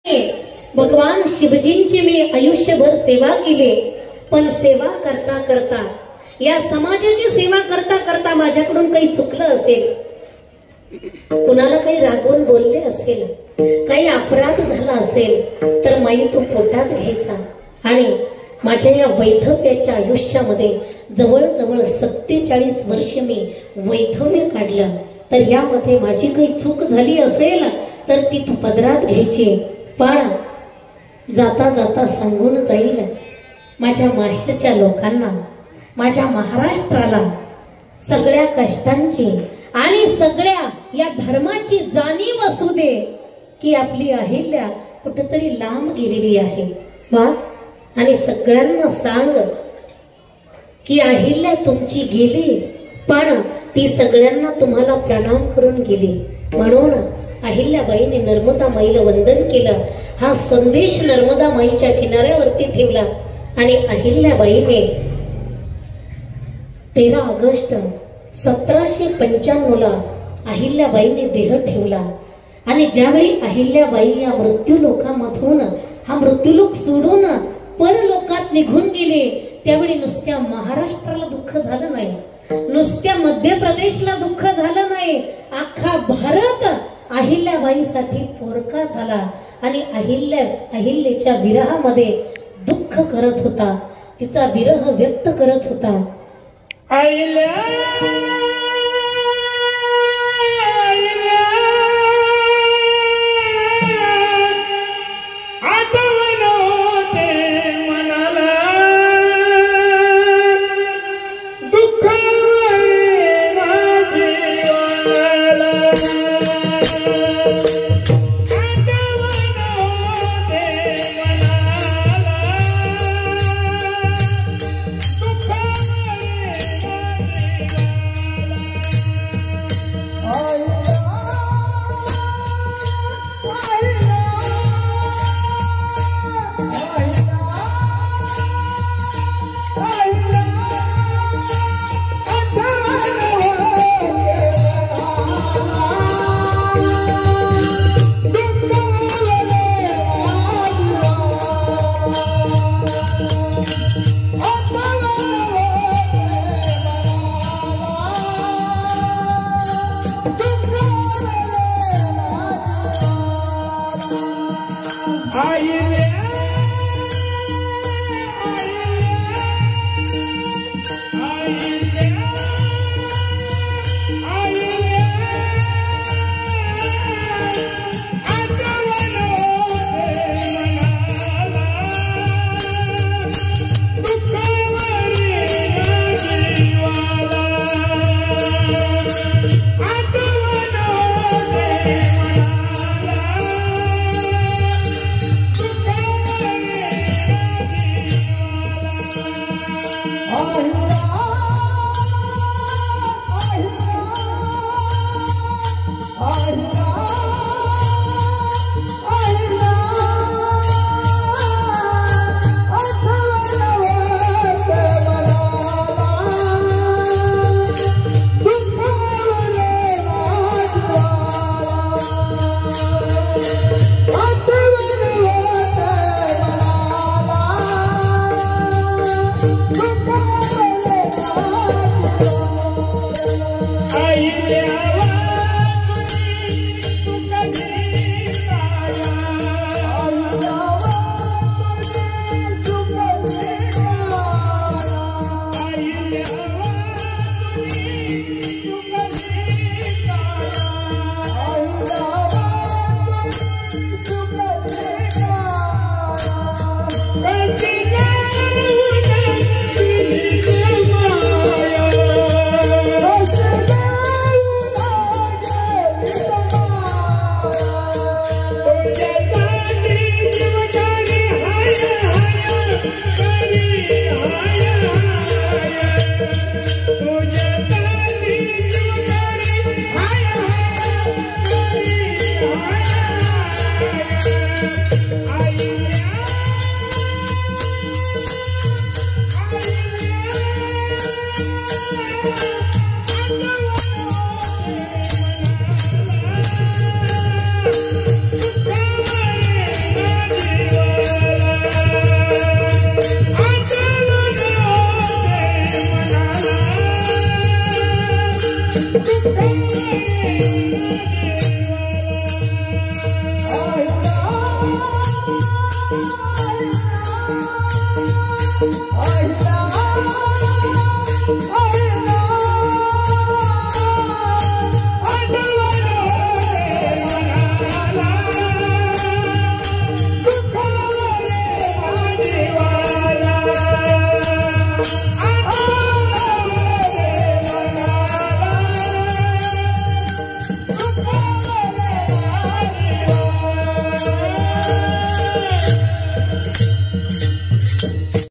भगवान शिवजींची मी आयुष्यभर सेवा केली, पण सेवा करता करता या समाजाची सेवा करता करता माझ्याकडून काही चुकलं असेल, कुणाला काही रागवून बोलले असेल, काही अपराध झाला असेल तर माई तू पोटात घ्यायचा आणि माझ्या या वैधव्याच्या आयुष्यामध्ये जवळजवळ 47 वर्ष मी वैधव्य काढलं, तर यामध्ये माझी काही चूक झाली असेल तर ती तू पदरात घ्यायची, पण जाता जाता सांगून जाईल माझ्या माहेरच्या लोकांना, माझ्या महाराष्ट्राला सगळ्या कष्टांची आणि सगळ्या या धर्माची जाणीव असू दे की आपली अहिल्या कुठेतरी लांब गेलेली आहे वा, आणि सगळ्यांना सांग की अहिल्या तुमची गेली पण ती सगळ्यांना तुम्हाला प्रणाम करून गेली, म्हणून अहिल्याबाईने नर्मदा माईला वंदन केलं, हा संदेश नर्मदा माईच्या किनाऱ्यावरती ठेवला आणि अहिल्याबाईने 13 ऑगस्ट 1795 ला अहिल्याबाईने देह ठेवला आणि ज्यावेळी अहिल्याबाई या मृत्यू लोकामधून हा मृत्यूलोक सोडून परलोकात निघून गेले, त्यावेळी नुसत्या महाराष्ट्राला दुःख झालं नाही, नुसत्या मध्य प्रदेशला दुःख झालं नाही, अख्खा भारत अहिल्याबाईसाठी पोरका झाला आणि अहिल्याच्या विरहामध्ये दुःख करत होता, तिचा विरह व्यक्त करत होता। I